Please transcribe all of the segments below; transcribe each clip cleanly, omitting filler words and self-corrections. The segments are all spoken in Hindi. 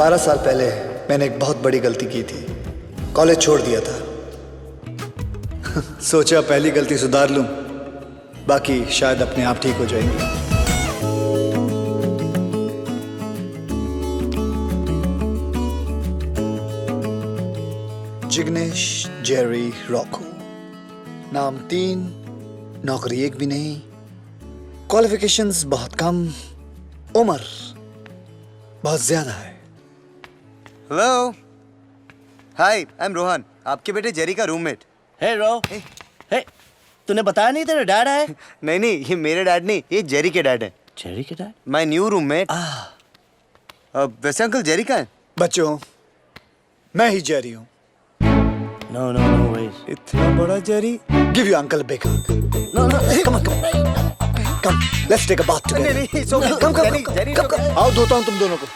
12 साल पहले मैंने एक बहुत बड़ी गलती की थी। कॉलेज छोड़ दिया था। सोचा पहली गलती सुधार लूं, बाकी शायद अपने आप ठीक हो जाएंगी। जिग्नेश जेरी रॉको, नाम 3, नौकरी एक भी नहीं, क्वालिफिकेशंस बहुत कम, उम्र बहुत ज्यादा है। Hello, hi, I am Rohan, आपके बेटे जेरी का रूममेट। हे रो, हे, तूने बताया नहीं तेरा डैड है? नहीं नहीं, ये मेरे डैड नहीं, ये जेरी के डैड हैं। जेरी के डैड? My new roommate. वैसे अंकल जेरी कहाँ है? बच्चों, मैं ही जेरी हूँ। No no no wait. इतना बड़ा Jerry? Give your uncle a big hug. No no, Come on, come on. Come, let's take a bath together. नहीं नहीं, it's okay. Come. आओ धोता हूँ तुम दोनों को।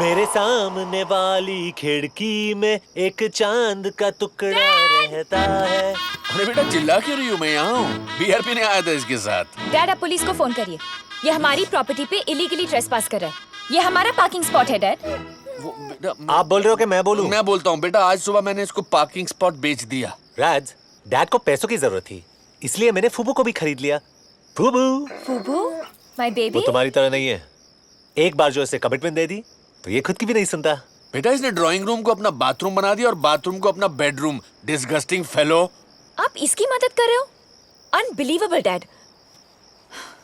मेरे सामने वाली खिड़की में एक चांद का टुकड़ा रहता है। अरे बेटा चिल्ला क्यों रही हूँ? मैं यहाँ हूँ, बियर पीने आया था इसके साथ। डैड, आप पुलिस को फोन करिए। ये हमारी प्रॉपर्टी पे इलीगली ट्रेसपास कर रहा है। ये हमारा पार्किंग स्पॉट है डैड। वो बेटा आप बोल रहे हो कि मैं बोलूं? मैं बोलता हूँ बेटा, आज सुबह मैंने इसको पार्किंग स्पॉट बेच दिया। राज, डैड को पैसों की जरूरत थी, इसलिए मैंने फूबू को भी खरीद लिया। फूबू, फूबू, माय वो बेबी। तुम्हारी तरह नहीं है। एक बार जो इसे कमिटमेंट दे दी तो ये खुद की भी नहीं सुनता। बेटा इसने ड्राइंग रूम को अपना बाथरूम बना दिया और बाथरूम को अपना बेडरूम। Disgusting fellow. आप इसकी मदद कर रहे हो? Unbelievable dad.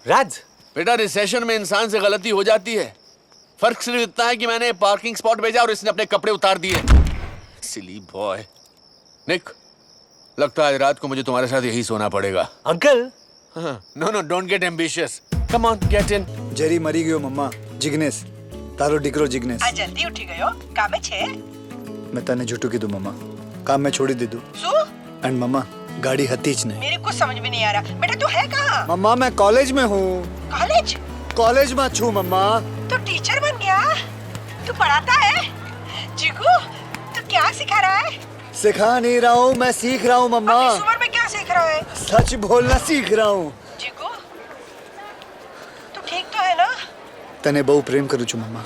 राज, बेटा रिसेशन में इंसान से गलती हो जाती है। फर्क सिर्फ इतना है कि मैंने पार्किंग स्पॉट भेजा और इसने अपने कपड़े उतार दिए। सिली बॉय। निक, लगता है रात को मुझे तुम्हारे साथ यही सोना पड़ेगा। Uncle. No no, don't get ambitious. Come on, get in. Jerry मरी गयो मम्मा। जिग्नेश तारो डिकरो जिग्नेश। आ जल्दी उठी गयो, कामे छे? मैं तने झूठू की दूं मम्मा, काम में छोड़ी दे दूं। सु? एंड मम्मा गाड़ी हतीच नहीं। मेरे को समझ में नहीं आ रहा। बेटा तू है कहाँ? मम्मा मैं कॉलेज में हूँ। कॉलेज? कॉलेज में छू मम्मा। तू टीचर बन गया? तू पढ़ाता है? जीगू, तू क्या सिखा रहा है? सिखा नहीं रहा हूँ, मैं सीख रहा हूँ मम्मा। इस उम्र में क्या सीख रहा है? सच बोलना सीख रहा हूँ। जीगू, तू ठीक तो है ना? तने बहु प्रेम करू छू मम्मा।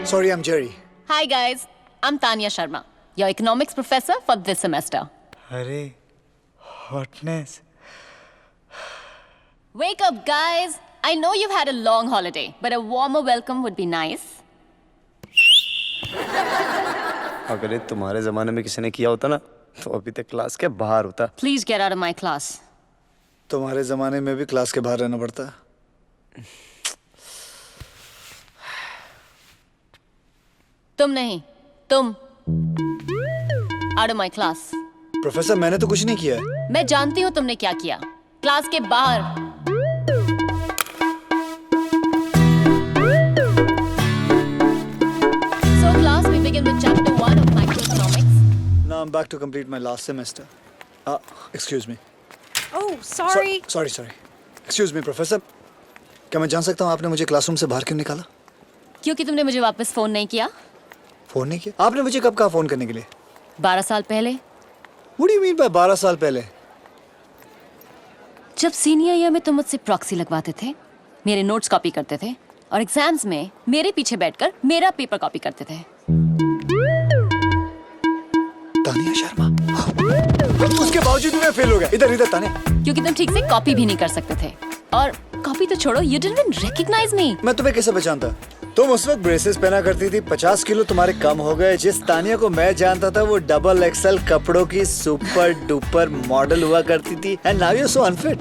Sorry, I'm Jerry. Hi guys, I'm Tanya Sharma, your economics professor for this semester. अरे hotness. Wake up guys! I know you've had a long holiday, but a warmer welcome would be nice. अगर ये तुम्हारे जमाने में किसी ने किया होता ना, तो अभी तक क्लास के बाहर होता। Please get out of my class. तुम्हारे जमाने में भी क्लास के बाहर रहना पड़ता। तुम नहीं, तुम out of my class. Professor मैंने तो कुछ नहीं किया है। मैं जानती हूँ तुमने क्या किया। क्लास के बाहर। So class, we begin with chapter 1 of microeconomics. Now I'm back to complete my last semester. Excuse me. Oh, sorry. Sorry. Excuse me, professor. क्या मैं जान सकता हूँ आपने मुझे क्लासरूम से बाहर क्यों निकाला? क्योंकि तुमने मुझे वापस फोन नहीं किया। फोन नहीं किया? आपने मुझे कब कहा फोन करने के लिए? 12 साल पहले। What do you mean by 12 साल पहले? जब सीनियर ईयर में तुम मुझसे प्रॉक्सी लगवाते थे, मेरे नोट्स कॉपी करते थे और एग्जाम्स में मेरे पीछे बैठकर मेरा पेपर कॉपी करते थे। तानिया शर्मा। उसके बावजूद भी मैं फेल हो गया। इधर तानिया। क्योंकि तुम ठीक से कॉपी भी नहीं कर सकते थे। और कॉपी तो छोड़ो, you didn't even recognize me. मैं तुम्हें कैसे पहचानता? तुम उस वक्त ब्रेसेस पहना करती थी, 50 किलो तुम्हारे कम हो गए। जिस तानिया को मैं जानता था वो डबल एक्सल कपड़ों की सुपर डुपर मॉडल हुआ करती थी। And now you are so unfit.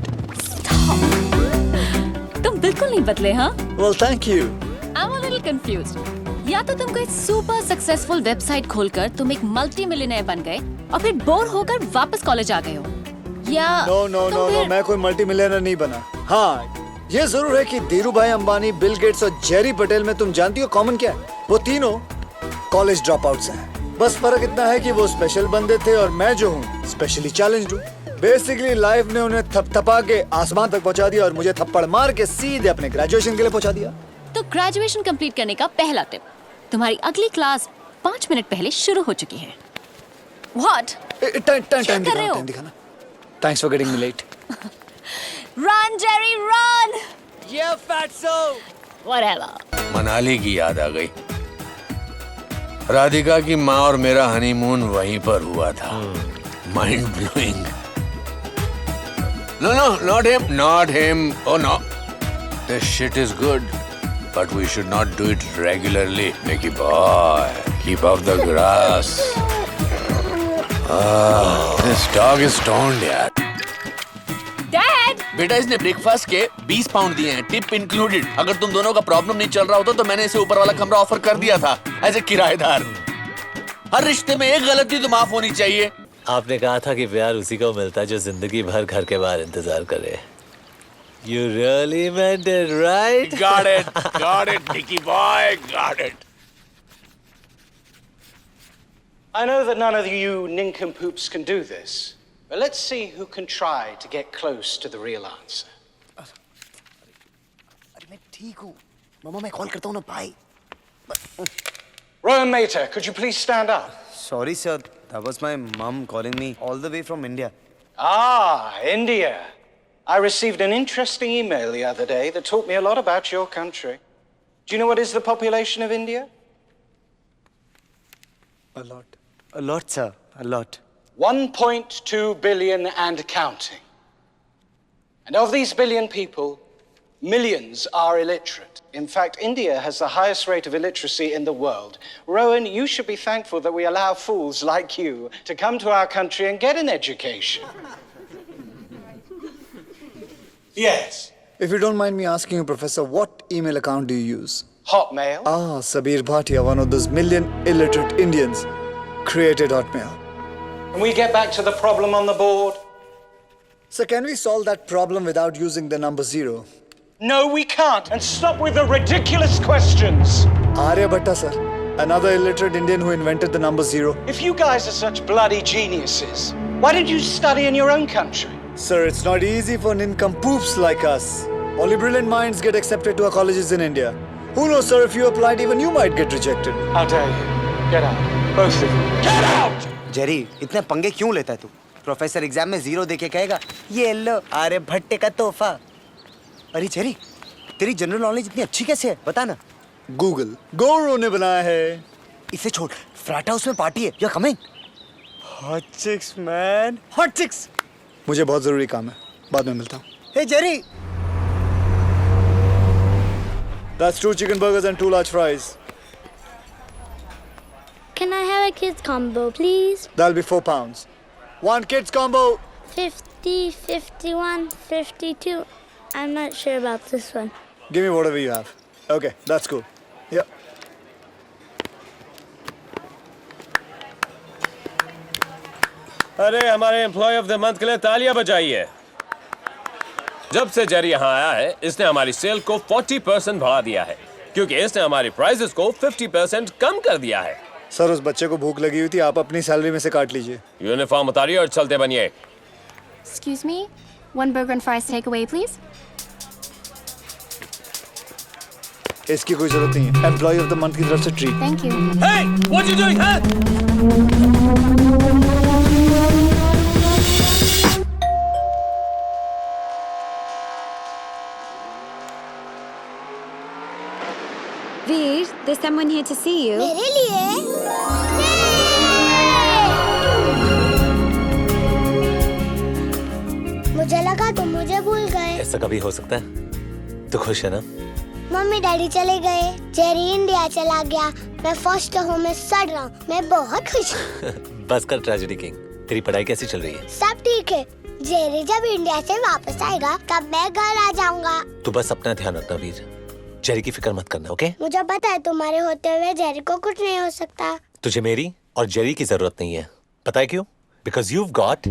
तुम बिल्कुल नहीं बदले, हाँ? Well, thank you. I'm a little confused. या तो तुम कोई सुपर सक्सेसफुल वेबसाइट खोलकर तुम एक मल्टी मिलियनेयर बन गए और फिर बोर होकर वापस कॉलेज आ गए हो, या नो, मैं कोई मल्टी मिलियनर नहीं बना। हाँ, ये जरूर है कि धीरू भाई अंबानी, बिल गेट्स और जेरी पटेल में तुम जानती हो कॉमन क्या है? वो तीनों कॉलेज ड्रॉप आउट से हैं। बस फर्क इतना है कि वो स्पेशल बंदे थे और मैं जो हूँ स्पेशली चैलेंज्ड हूँ। बेसिकली लाइफ ने उन्हें थपथपा के आसमान तक पहुंचा दिया और मुझे थप्पड़ मार के सीधे अपने ग्रेजुएशन के लिए पहुंचा दिया। तो ग्रेजुएशन कंप्लीट करने का पहला टिप, तुम्हारी अगली क्लास 5 मिनट पहले शुरू हो चुकी है। What? टाइम कर रहे हो? दिखाना। Thanks for getting me late. Run, Jerry, run! Yeah, fatso. Whatever. Manali की याद आ गई। राधिका की माँ और मेरा हनीमून वहीं पर हुआ था। Mind blowing. No, not him. Oh no. This shit is good, but we should not do it regularly. Nicky boy, keep off the grass. This dog is stoned, यार। डैड, बेटा इसने ब्रेकफास्ट के 20 पाउंड दिए हैं, टिप इंक्लूडेड। अगर तुम दोनों का प्रॉब्लम नहीं चल रहा होता तो मैंने इसे ऊपर वाला कमरा ऑफर कर दिया था एज ए किराएदार। हर रिश्ते में एक गलती तो माफ होनी चाहिए। आपने कहा था कि प्यार उसी को मिलता है जो जिंदगी भर घर के बाहर इंतजार करे। You really meant it, right? Got it, Nicky boy, got it. I know that none of you nincompoops can do this, but let's see who can try to get close to the real answer. मैं ठीक हूँ मामा, मैं कॉल करता हूँ ना भाई। Rowan Mater, could you please stand up? Sorry sir, that was my mom calling me all the way from India. Ah, India. I received an interesting email the other day that taught me a lot about your country. Do you know what is the population of India? A lot sir, a lot. 1.2 billion and counting. And of these billion people, millions are illiterate. In fact, India has the highest rate of illiteracy in the world. Rowan, you should be thankful that we allow fools like you to come to our country and get an education. Yes. If you don't mind me asking you, Professor, what email account do you use? Hotmail. Ah, Sabir Bhatia, one of those million illiterate Indians, created Hotmail. Can we get back to the problem on the board? So can we solve that problem without using the number 0? No, we can't. And stop with the ridiculous questions. Aryabhatta, sir. Another illiterate Indian who invented the number 0. If you guys are such bloody geniuses, why did you study in your own country? Sir, it's not easy for nincompoops like us. Only brilliant minds get accepted to our colleges in India. Who knows, sir, if you applied, even you might get rejected. How dare you? Get out. Both of you. Get out! Jerry, इतने पंगे क्यों लेता है तू? प्रोफेसर एग्जाम में 0 देके कहेगा ये लो आर्यभट्ट का तोहफा। अरे जेरी, तेरी जनरल नॉलेज इतनी अच्छी कैसे है? बता ना। Google. Goro ने बनाया है। इसे छोड़, फ्लैट हाउस में पार्टी है। You're coming? Hot chicks, man. Hot chicks. मुझे बहुत जरूरी काम है, बाद में मिलता हूँ। Hey Jerry. That's 2 chicken burgers and 2 large fries. Can I have a kids combo, please? That'll be £4. 1 kids combo. 50, 51, 52. I'm not sure about this one. Give me whatever you have. Okay, that's cool. Yeah. अरे हमारे एम्प्लॉय ऑफ द मंथ के लिए तालियां बजाइए। जब से जेरी यहाँ आया है इसने हमारी सेल को 40% बढ़ा दिया है क्योंकि इसने हमारी प्राइसेस को 50% कम कर दिया है। सर, उस बच्चे को भूख लगी हुई थी, आप अपनी सैलरी में से काट लीजिए। यूनिफॉर्म उतारिए और चलते बनिए। Excuse me? 1 burger and fries takeaway, please? इसकी कोई जरूरत नहीं है। एम्प्लॉय ऑफ द मंथ की तरफ से treat. Thank you. Hey, what you doing, huh? Veer, there's someone here to see you. मेरे लिए? मुझे लगा तुम मुझे भूल गए। ऐसा कभी हो सकता है? तू खुश है ना? मम्मी डैडी चले गए, जेरी इंडिया चला गया, मैं फर्स्ट होम में सड़ रहा हूँ, मैं बहुत खुश हूँ। बस कर ट्रेजेडी किंग, तेरी पढ़ाई कैसी चल रही है? सब ठीक है। जेरी जब इंडिया से वापस आएगा तब मैं घर आ जाऊंगा। तू बस अपना ध्यान रखना वीर, जेरी की फिक्र मत करना, ओके? मुझे पता है तुम्हारे होते हुए जेरी को कुछ नहीं हो सकता। तुझे मेरी और जेरी की जरूरत नहीं है, पता है क्यों? Because you've got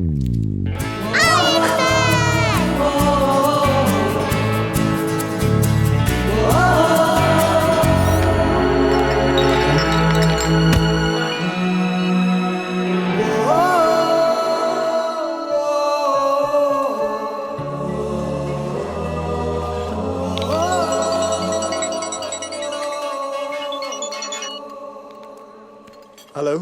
hello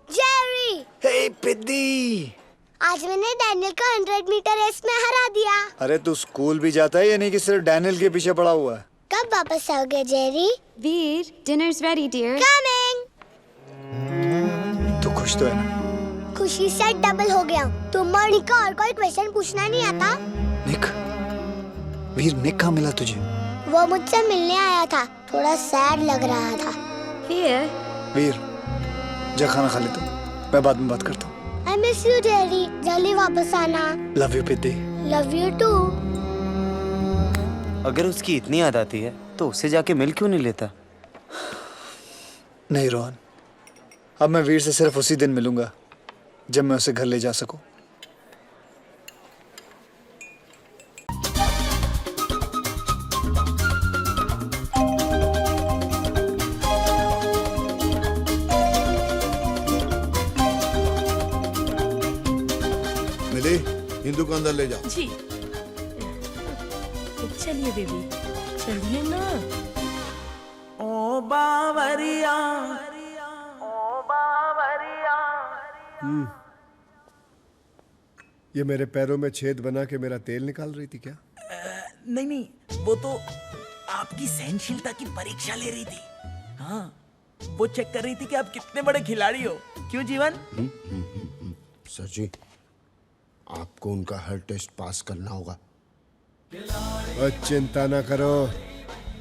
Jerry, hey पिद्दी, आज मैंने डैनियल को 100 मीटर रेस में हरा दिया। अरे तू स्कूल भी जाता है या नहीं कि सिर्फ डैनियल के पीछे पड़ा हुआ है? कब वापस आओगे जेरी? वीर, डिनर्स रेडी डियर। कमिंग। तू खुश तो है ना? खुशी से डबल हो गया। तुम और निक को और कोई क्वेश्चन पूछना नहीं आता? निक, वीर निक कहाँ मिला तुझे? वो मुझसे मिलने आया था, थोड़ा सैड लग रहा था। वीर, जा खाना खा ले तू, मैं बाद में बात करता हूँ। I miss you जेरी, जल्दी वापस आना। लव यू पिद्दी। Love you too. अगर उसकी इतनी याद आती है तो उससे जाके मिल क्यों नहीं लेता? नहीं रोहन, अब मैं वीर से सिर्फ उसी दिन मिलूंगा जब मैं उसे घर ले जा सकूं। मिली, हिंदू को अंदर ले जाओ। जी चलिए बेबी, चलिए ना। ओ बावरिया, ये मेरे पैरों में छेद बना के मेरा तेल निकाल रही थी क्या? नहीं नहीं, वो तो आपकी सहनशीलता की परीक्षा ले रही थी। हाँ, वो चेक कर रही थी कि आप कितने बड़े खिलाड़ी हो। क्यों जीवन? सर जी, आपको उनका हर टेस्ट पास करना होगा। और चिंता ना करो,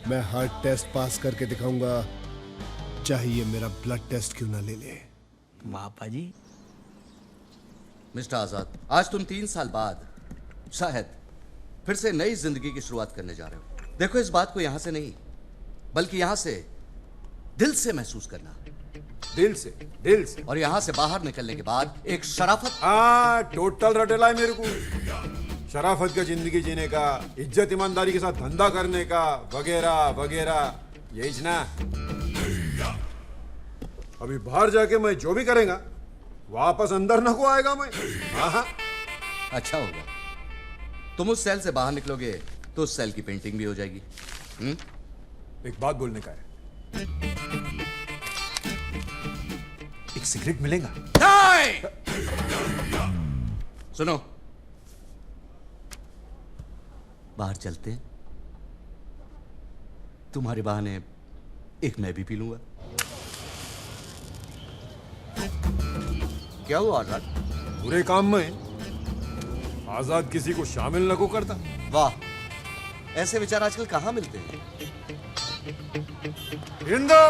मैं हर टेस्ट पास करके दिखाऊंगा, चाहिए मेरा ब्लड टेस्ट क्यों ना ले ले। पापा जी। मिस्टर आजाद, आज तुम 3 साल बाद शायद फिर से नई जिंदगी की शुरुआत करने जा रहे हो। देखो, इस बात को यहां से नहीं बल्कि यहां से दिल से महसूस करना। दिल से, दिल से। और यहां से बाहर निकलने के बाद एक शराफत। टोटल रटेला है मेरे को। शराफत का जिंदगी जीने का, इज्जत ईमानदारी के साथ धंधा करने का, वगैरह वगैरह, यही ना। अभी बाहर जाके मैं जो भी करेगा वापस अंदर न को आएगा मैं। हाँ। अच्छा होगा, तुम उस सेल से बाहर निकलोगे तो उस सेल की पेंटिंग भी हो जाएगी। एक बात बोलने का है, एक सिगरेट मिलेगा? सुनो, बाहर चलते हैं, तुम्हारे बहाने एक मैं भी पी लूंगा। क्या हुआ आजाद? बुरे काम में आजाद किसी को शामिल न को करता। वाह, ऐसे विचार आजकल कहां मिलते हैं? हिंदू,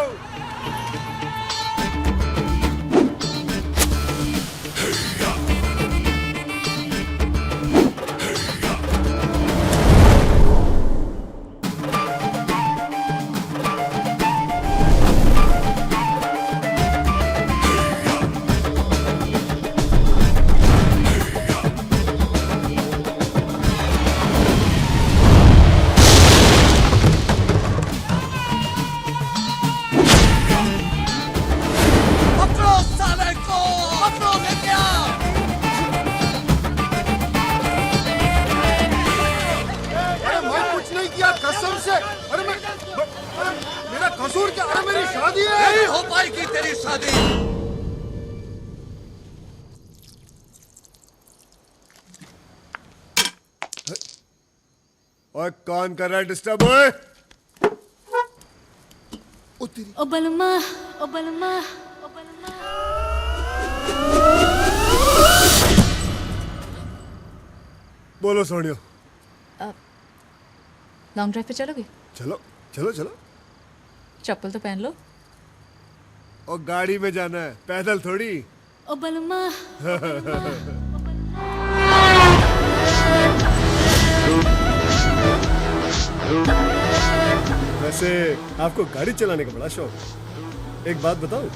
और कौन कर रहा है डिस्टर्ब? ओए, ओ बलमा, ओ बलमा, ओ बलमा। बोलो सोनियो। लॉन्ग ड्राइव पे चलोगे? चलो चलो चलो। चप्पल तो पहन लो। और गाड़ी में जाना है, पैदल थोड़ी। ओ बलमा। वैसे आपको गाड़ी चलाने का बड़ा शौक। एक बात बताऊं,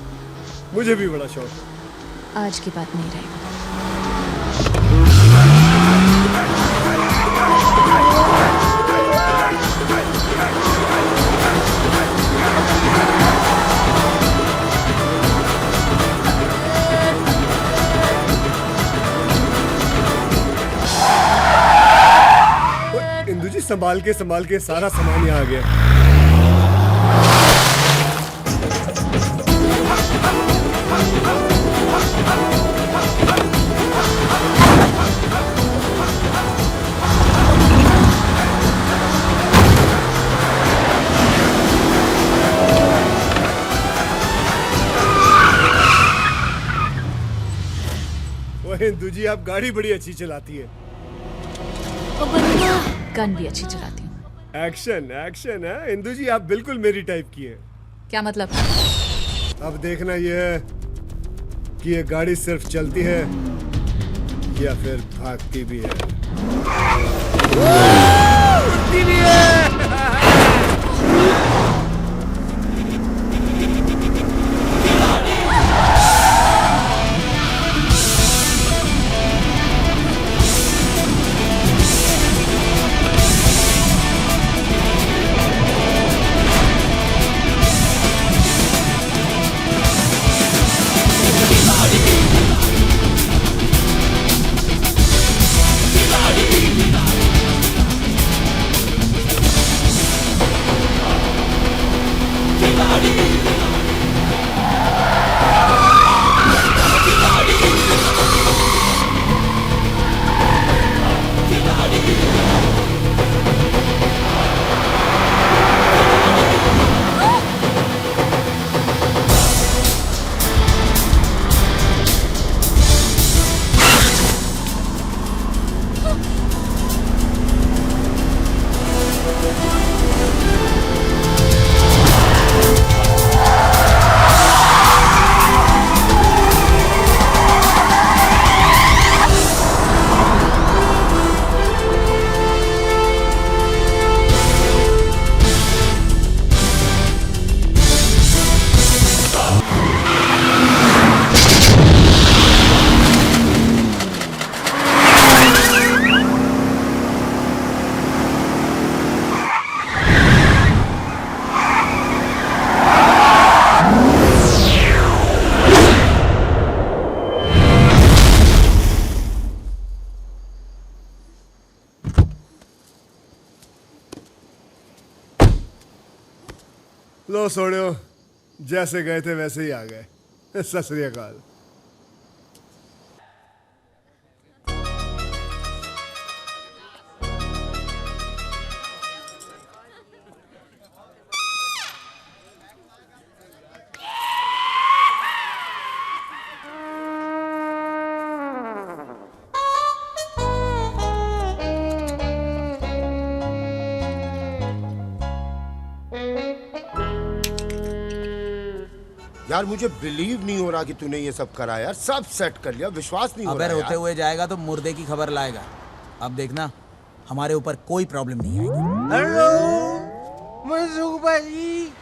मुझे भी बड़ा शौक। आज की बात नहीं रहेगा। इंदु जी, संभाल के सारा सामान यहाँ आ गया। Thank you. हिंदू जी आप गाड़ी बड़ी अच्छी चलाती है। गन भी अच्छी चलाती हूँ। एक्शन एक्शन है हिंदू जी, आप बिल्कुल मेरी टाइप की है। क्या मतलब? अब देखना यह है कि ये गाड़ी सिर्फ चलती है या फिर भागती भी है। उड़ती भी है। लो सोड़ो, जैसे गए थे वैसे ही आ गए। सत श्री अकाल। यार मुझे बिलीव नहीं हो रहा कि तूने ये सब करा यार, सब सेट कर लिया, विश्वास नहीं हो रहा। अबे रोते हुए जाएगा तो मुर्दे की खबर लाएगा। अब देखना हमारे ऊपर कोई प्रॉब्लम नहीं आएगी। हेलो मनसुख भाजी।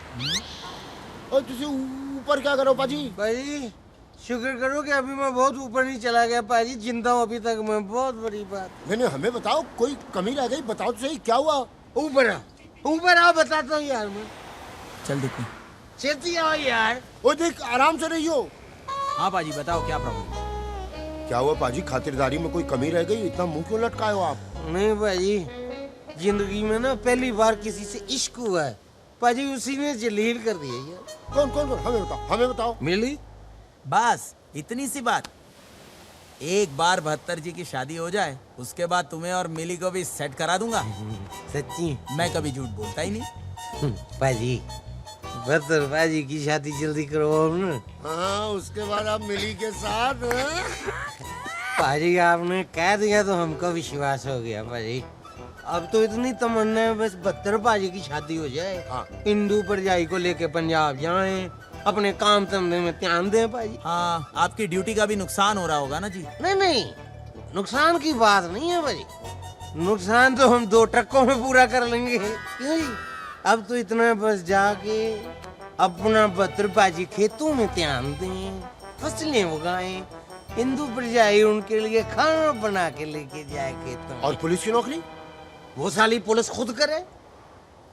और तुझे ऊपर क्या करो पाजी? भाजी शुक्र करो कि अभी मैं बहुत ऊपर नहीं चला गया पाजी, जिंदा हूँ अभी तक मैं, बहुत बड़ी बात। नहीं हमें बताओ, कोई कमी रह गई? बताओ तो सही क्या हुआ। ऊपर आओ बताता हूँ यार मैं। चल दिखती छेती आओ यार। ओ देख आराम से रहियो। हाँ पाजी बताओ क्या प्रॉब्लम? क्या हुआ पाजी, खातिरदारी में कोई कमी रह गई? इतना मुंह क्यों लटकाए हो आप? नहीं पाजी, जिंदगी में ना पहली बार किसी से इश्क हुआ है पाजी, उसी ने जलील कर दिया यार। कौन कौन कौन? हमें बताओ। मिली? बस इतनी सी बात। एक बार 72 जी की शादी हो जाए उसके बाद तुम्हें और मिली को भी सेट करा दूंगा। सच्ची? मैं कभी झूठ बोलता ही नहीं। पाजी 72 पाजी की शादी जल्दी करवाओ ना। हाँ उसके बाद आप मिली के साथ। पाजी आपने कह दिया तो हमको विश्वास हो गया पाजी। अब तो इतनी तमन्ना है बस 72 पाजी की शादी हो जाए। हाँ। हिंदू परजाई को लेके पंजाब जाएं, अपने काम धंधे में ध्यान दें पाजी। हाँ आपकी ड्यूटी का भी नुकसान हो रहा होगा ना जी? नहीं नुकसान की बात नहीं है पाजी, नुकसान तो हम 2 ट्रकों में पूरा कर लेंगे। क्यों जी? अब तो इतना बस जाके अपना 72 पाजी खेतों में ध्यान दें, फसलें उगाएं, हिंदू परजाई उनके लिए खाना बना के लेके जाए खेतों। और पुलिस की नौकरी? वो साली पुलिस खुद करे,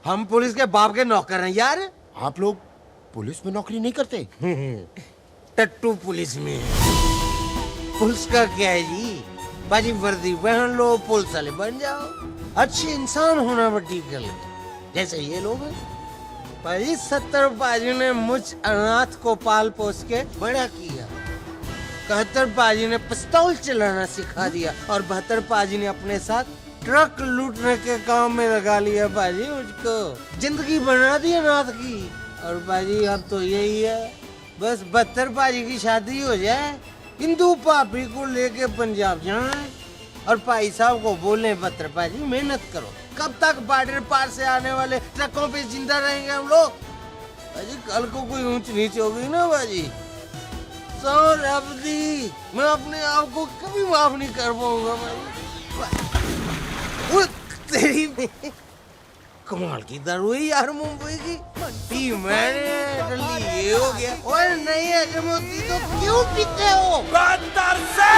हम पुलिस के बाप के नौकर हैं यार। आप लोग पुलिस में नौकरी नहीं करते? टट्टू पुलिस में है। पुलिस का क्या है जी, बाजी वर्दी पहन लो, पुलिस वाले बन जाओ, अच्छे इंसान होना बड़ी गल जैसे ये लोग हैं। बाजी 70 बाजी ने मुझ अनाथ को पाल पोस के बड़ा किया, 71 बाजी ने पिस्तौल चलाना सिखा दिया और 72 बाजी ने अपने साथ ट्रक लूटने के काम में लगा लिया। बाजी मुझको जिंदगी बना दी अनाथ की। और बाजी अब तो यही है, बस 72 बाजी की शादी हो जाए, हिंदू भाभी को लेके पंजाब जाए और भाई साहब को बोले पत्र पाजी मेहनत करो। कब तक बॉर्डर पार से आने वाले ट्रकों पे जिंदा रहेंगे हम लोग? भाजी कल को कोई ऊंच नीच हो गई ना भाजी, सॉरी अब्दी, मैं अपने आप को कभी माफ नहीं कर पाऊंगा भाई। वो तेरी कमाल की दारू है यार मुंबई की। पी मैंने जल्दी ये हो गया। और नहीं है जमोती तो क्यों पीते हो? बदतर से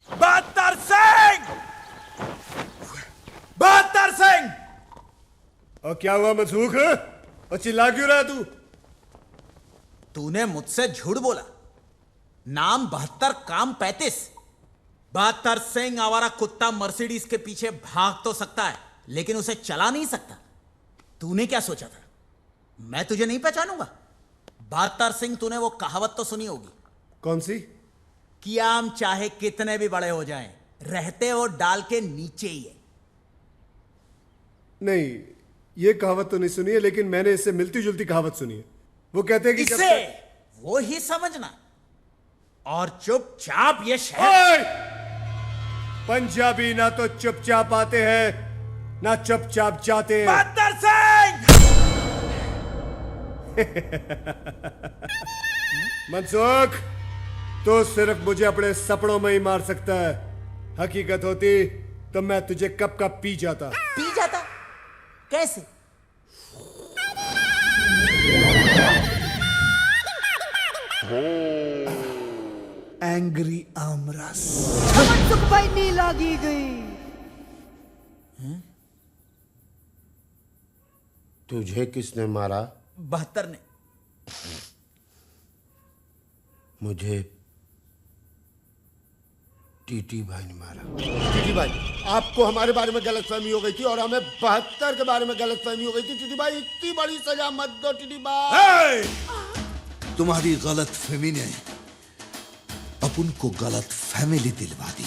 बदतर सिंह! बदतर सिंह! और क्या हुआ मनसूख? और चिल्ला क्यों रहा तू? तूने मुझसे झूठ बोला। नाम 72 काम 35। बदतर सिंह आवारा कुत्ता मर्सिडीज के पीछे भाग तो सकता है लेकिन उसे चला नहीं सकता। तूने क्या सोचा था मैं तुझे नहीं पहचानूंगा? बदतर सिंह, तूने वो कहावत तो सुनी होगी। कौन सी? कि आम चाहे कितने भी बड़े हो जाएं, रहते वो डाल के नीचे ही है। नहीं, ये कहावत तो नहीं सुनी है, लेकिन मैंने इससे मिलती जुलती कहावत सुनी है। वो कहते हैं कि इसे वो ही समझना और चुपचाप ये शहर। पंजाबी ना तो चुपचाप आते हैं ना चुपचाप जाते हैं। बदतर सिंह! मनसुख, तो सिर्फ मुझे अपने सपनों में ही मार सकता है। हकीकत होती तो मैं तुझे कब का पी जाता। पी जाता? कैसे? एंग्री आमरस। मनसुख भाई नी लागी गई। तुझे किसने मारा? 72 ने। मुझे टीटी भाई ने मारा। टीटी भाई, आपको हमारे बारे में गलतफहमी हो गई थी और हमें 72 के बारे में गलतफहमी हो गई थी। टीटी भाई, इतनी बड़ी सजा मत दो टीटी भाई। तुम्हारी गलतफहमी ने अपन को गलत फैमिली दिलवा दी।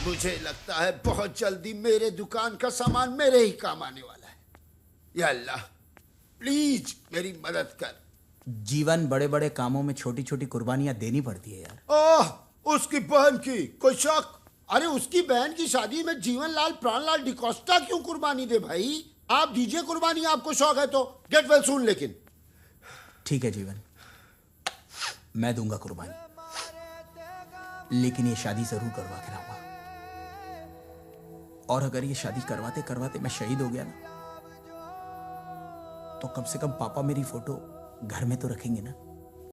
मुझे लगता है बहुत जल्दी मेरे दुकान का सामान मेरे ही काम आने वाला है। या अल्लाह, प्लीज मेरी मदद कर। जीवन बड़े बड़े कामों में छोटी छोटी कुर्बानियां देनी पड़ती है यार। ओह, उसकी बहन की कोई शक? अरे उसकी बहन की शादी में जीवनलाल प्राणलाल डिकोस्टा क्यों कुर्बानी दे भाई? आप दीजिए कुर्बानी, आपको शौक है तो। Get well soon. लेकिन ठीक है जीवन, मैं दूंगा कुर्बानी, लेकिन ये शादी जरूर करवा के रहूंगा। और अगर ये शादी करवाते करवाते मैं शहीद हो गया ना, तो कम से कम पापा मेरी फोटो घर में तो रखेंगे ना।